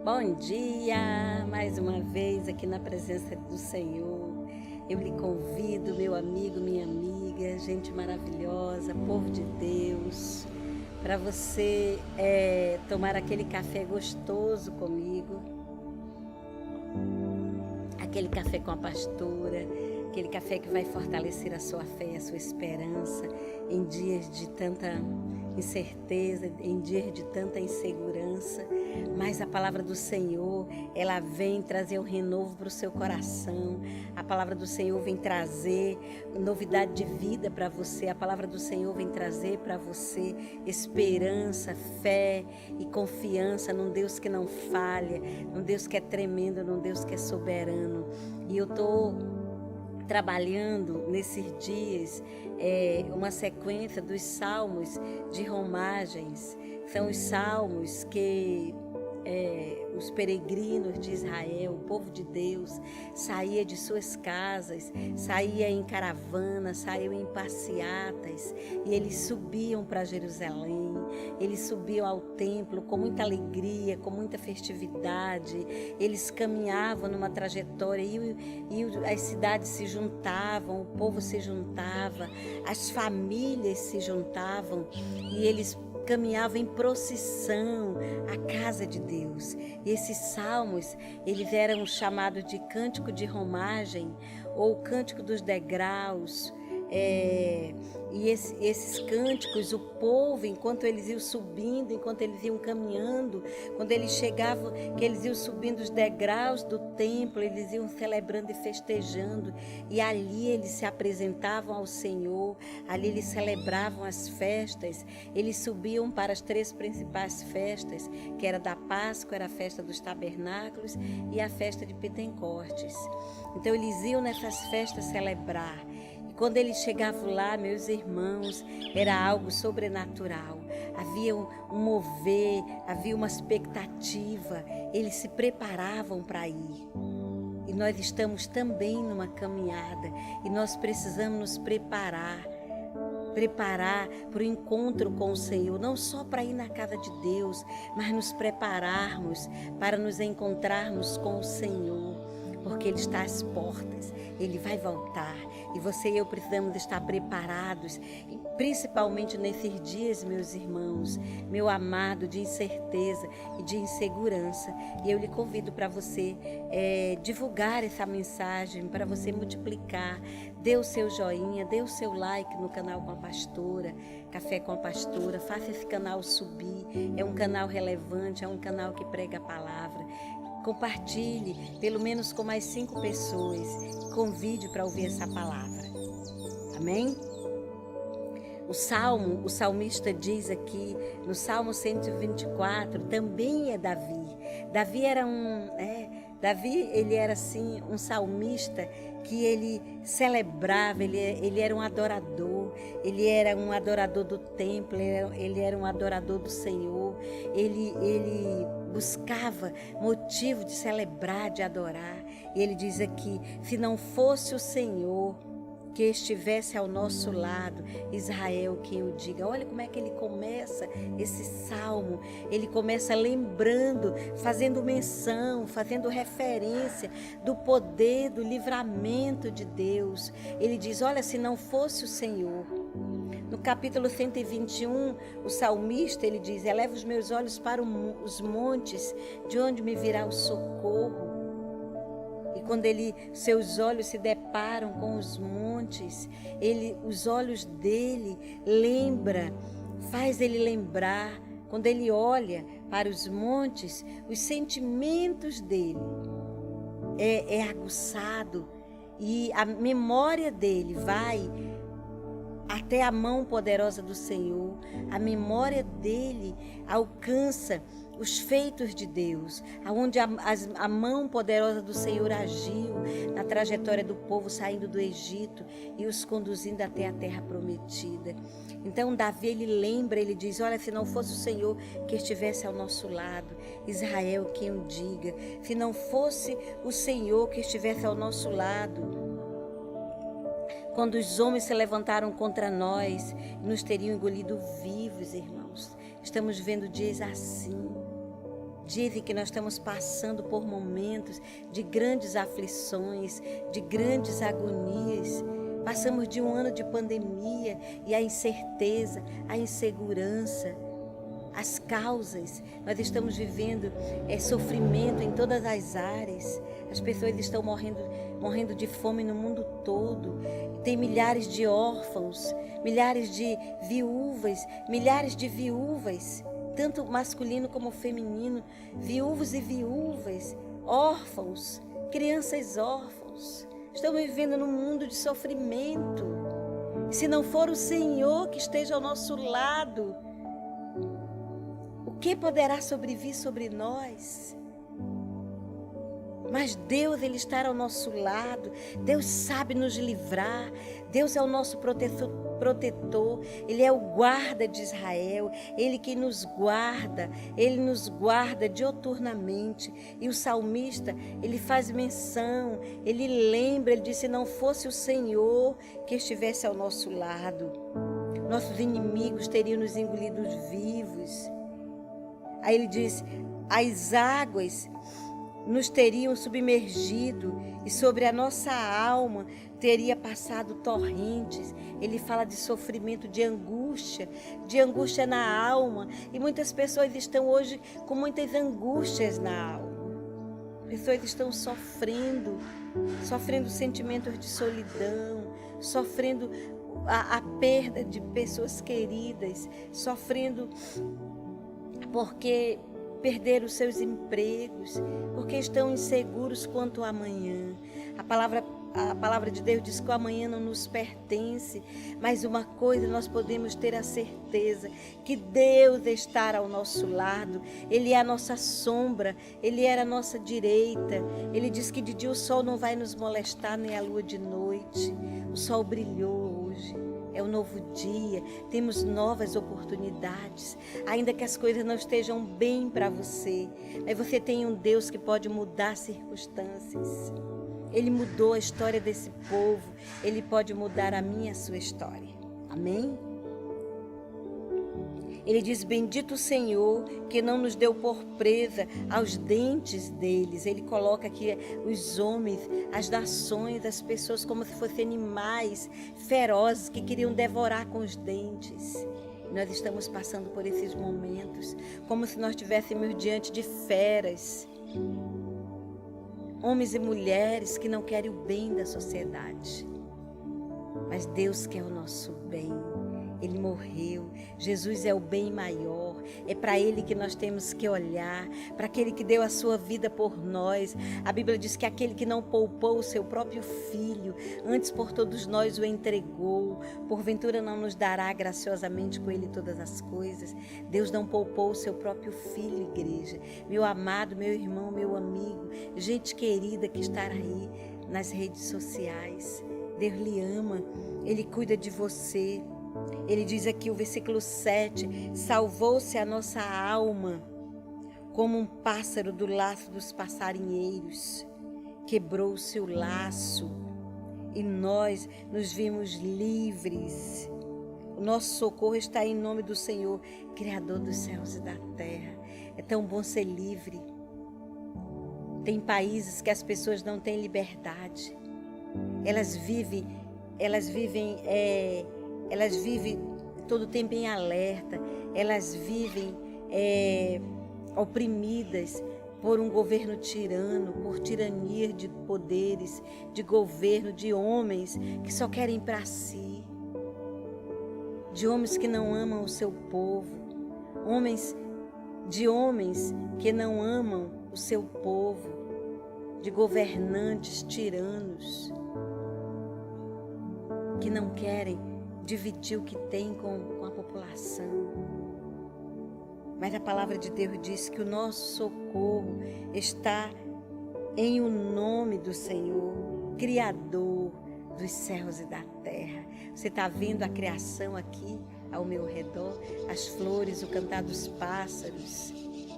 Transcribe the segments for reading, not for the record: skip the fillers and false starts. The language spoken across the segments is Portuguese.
Bom dia, mais uma vez aqui na presença do Senhor. Eu lhe convido, meu amigo, minha amiga, gente maravilhosa, povo de Deus, para você tomar aquele café gostoso comigo, aquele café com a pastora, aquele café que vai fortalecer a sua fé e a sua esperança em dias de tanta incerteza, em dias de tanta insegurança, mas a palavra do Senhor, ela vem trazer um renovo para o seu coração. A palavra do Senhor vem trazer novidade de vida para você. A palavra do Senhor vem trazer para você esperança, fé e confiança num Deus que não falha, num Deus que é tremendo, num Deus que é soberano. E eu estou trabalhando nesses dias uma sequência dos salmos de romagens. São os salmos que os peregrinos de Israel, o povo de Deus, saía de suas casas, saía em caravana, saiu em passeatas, e eles subiam para Jerusalém, eles subiam ao templo com muita alegria, com muita festividade, eles caminhavam numa trajetória e as cidades se juntavam, o povo se juntava, as famílias se juntavam e eles caminhavam em procissão à casa de Deus. E esses salmos, eles eram chamados de cântico de romagem ou cântico dos degraus. E esses cânticos, o povo, enquanto eles iam subindo, enquanto eles iam caminhando, quando eles chegavam, que eles iam subindo os degraus do templo, eles iam celebrando e festejando, e ali eles se apresentavam ao Senhor, ali eles celebravam as festas, eles subiam para as 3 principais festas, que era da Páscoa, era a festa dos tabernáculos e a festa de Pentecostes. Então eles iam nessas festas celebrar. Quando eles chegavam lá, meus irmãos, era algo sobrenatural. Havia um mover, havia uma expectativa. Eles se preparavam para ir. E nós estamos também numa caminhada. E nós precisamos nos preparar para o encontro com o Senhor, não só para ir na casa de Deus, mas nos prepararmos para nos encontrarmos com o Senhor. Porque Ele está às portas, Ele vai voltar e você e eu precisamos estar preparados, principalmente nesses dias, meus irmãos, meu amado, de incerteza e de insegurança. E eu lhe convido para você divulgar essa mensagem, para você multiplicar. Dê o seu joinha, dê o seu like no canal com a pastora, Café com a Pastora, faça esse canal subir, é um canal relevante, é um canal que prega a palavra. Compartilhe, pelo menos com mais 5 pessoas. Convide para ouvir essa palavra. Amém? O salmista diz aqui, no Salmo 124, também é Davi. Davi era ele era assim um salmista que ele celebrava, ele era um adorador, ele era um adorador do templo, ele era um adorador do Senhor, ele buscava motivo de celebrar, de adorar. E ele diz aqui, se não fosse o Senhor que estivesse ao nosso lado, Israel quem o diga. Olha como é que ele começa esse salmo. Ele começa lembrando, fazendo menção, fazendo referência do poder, do livramento de Deus. Ele diz, olha, se não fosse o Senhor. No capítulo 121, o salmista, ele diz, eleva os meus olhos para os montes, de onde me virá o socorro. E quando seus olhos se deparam com os montes, os olhos dele faz ele lembrar, quando ele olha para os montes, os sentimentos dele é aguçado e a memória dele vai até a mão poderosa do Senhor. A memória dele alcança os feitos de Deus, aonde a mão poderosa do Senhor agiu na trajetória do povo saindo do Egito e os conduzindo até a terra prometida. Então Davi, ele lembra, ele diz, olha, se não fosse o Senhor que estivesse ao nosso lado, Israel quem o diga, se não fosse o Senhor que estivesse ao nosso lado, quando os homens se levantaram contra nós, nos teriam engolido vivos, irmãos. Estamos vendo dias assim, dias em que nós estamos passando por momentos de grandes aflições, de grandes agonias. Passamos de um ano de pandemia e a incerteza, a insegurança, as causas. Nós estamos vivendo sofrimento em todas as áreas. As pessoas estão morrendo de fome no mundo todo. Tem milhares de órfãos, milhares de viúvas, tanto masculino como feminino, viúvos e viúvas, órfãos, crianças órfãos. Estamos vivendo num mundo de sofrimento. Se não for o Senhor que esteja ao nosso lado, o que poderá sobrevir sobre nós? Mas Deus, Ele está ao nosso lado. Deus sabe nos livrar. Deus é o nosso protetor. Ele é o guarda de Israel. Ele que nos guarda. Ele nos guarda dioturnamente. E o salmista, ele faz menção. Ele lembra, ele diz, se não fosse o Senhor que estivesse ao nosso lado, nossos inimigos teriam nos engolido vivos. Aí ele diz, as águas nos teriam submergido e sobre a nossa alma teria passado torrentes. Ele fala de sofrimento, de angústia na alma. E muitas pessoas estão hoje com muitas angústias na alma. Pessoas estão sofrendo sentimentos de solidão, sofrendo a perda de pessoas queridas, sofrendo porque perderam os seus empregos, porque estão inseguros quanto ao amanhã. A palavra de Deus diz que o amanhã não nos pertence, mas uma coisa nós podemos ter a certeza, que Deus está ao nosso lado. Ele é a nossa sombra, Ele é a nossa direita. Ele diz que de dia o sol não vai nos molestar, nem a lua de noite. O sol brilhou hoje. É um novo dia, temos novas oportunidades, ainda que as coisas não estejam bem para você, mas você tem um Deus que pode mudar circunstâncias. Ele mudou a história desse povo, Ele pode mudar a minha e a sua história. Amém? Ele diz, bendito o Senhor que não nos deu por presa aos dentes deles. Ele coloca aqui os homens, as nações, as pessoas como se fossem animais ferozes que queriam devorar com os dentes. Nós estamos passando por esses momentos como se nós estivéssemos diante de feras. Homens e mulheres que não querem o bem da sociedade. Mas Deus quer o nosso bem. Ele morreu, Jesus é o bem maior, é para Ele que nós temos que olhar, para aquele que deu a sua vida por nós. A Bíblia diz que aquele que não poupou o seu próprio filho, antes por todos nós o entregou, porventura não nos dará graciosamente com Ele todas as coisas. Deus não poupou o seu próprio filho, igreja. Meu amado, meu irmão, meu amigo, gente querida que está aí nas redes sociais, Deus lhe ama, Ele cuida de você. Ele diz aqui o versículo 7, salvou-se a nossa alma como um pássaro do laço dos passarinheiros, quebrou-se o laço e nós nos vimos livres. O nosso socorro está em nome do Senhor, Criador dos céus e da terra. É tão bom ser livre. Tem países que as pessoas não têm liberdade. Elas vivem todo o tempo em alerta, elas vivem oprimidas por um governo tirano, por tirania de poderes, de governo, de homens que só querem para si, de homens que não amam o seu povo, de homens que não amam o seu povo, de governantes tiranos que não querem dividir o que tem com a população. Mas a palavra de Deus diz que o nosso socorro está em o nome do Senhor, Criador dos céus e da terra. Você está vendo a criação aqui ao meu redor, as flores, o cantar dos pássaros.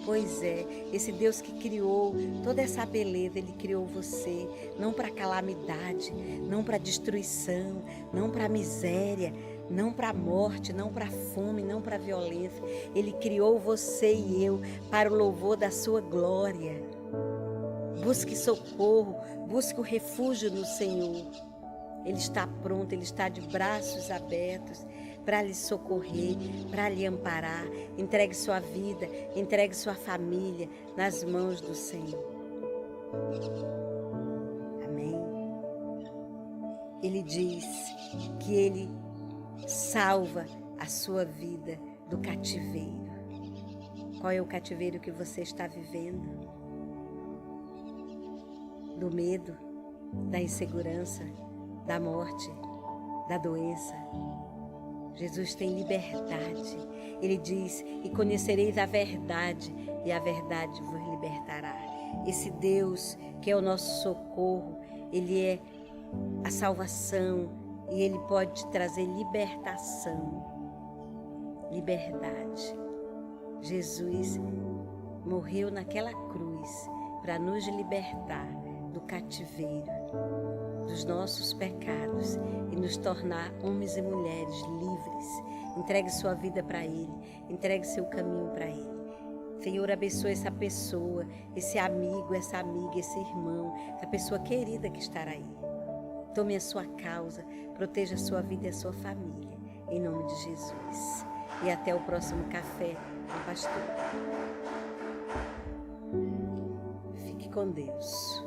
Pois é, esse Deus que criou toda essa beleza, Ele criou você, não para calamidade, não para destruição, não para miséria, não para a morte, não para a fome, não para a violência. Ele criou você e eu para o louvor da sua glória. Busque socorro, busque o refúgio no Senhor. Ele está pronto, Ele está de braços abertos para lhe socorrer, para lhe amparar. Entregue sua vida, entregue sua família nas mãos do Senhor. Amém? Ele diz que Ele salva a sua vida do cativeiro. Qual é o cativeiro que você está vivendo? Do medo, da insegurança, da morte, da doença. Jesus tem liberdade. Ele diz: e conhecereis a verdade, e a verdade vos libertará. Esse Deus que é o nosso socorro, Ele é a salvação e Ele pode te trazer libertação, liberdade. Jesus morreu naquela cruz para nos libertar do cativeiro, dos nossos pecados e nos tornar homens e mulheres livres. Entregue sua vida para Ele, entregue seu caminho para Ele. Senhor, abençoe essa pessoa, esse amigo, essa amiga, esse irmão, essa pessoa querida que está aí. Tome a sua causa, proteja a sua vida e a sua família, em nome de Jesus. E até o próximo Café com Pastor. Fique com Deus.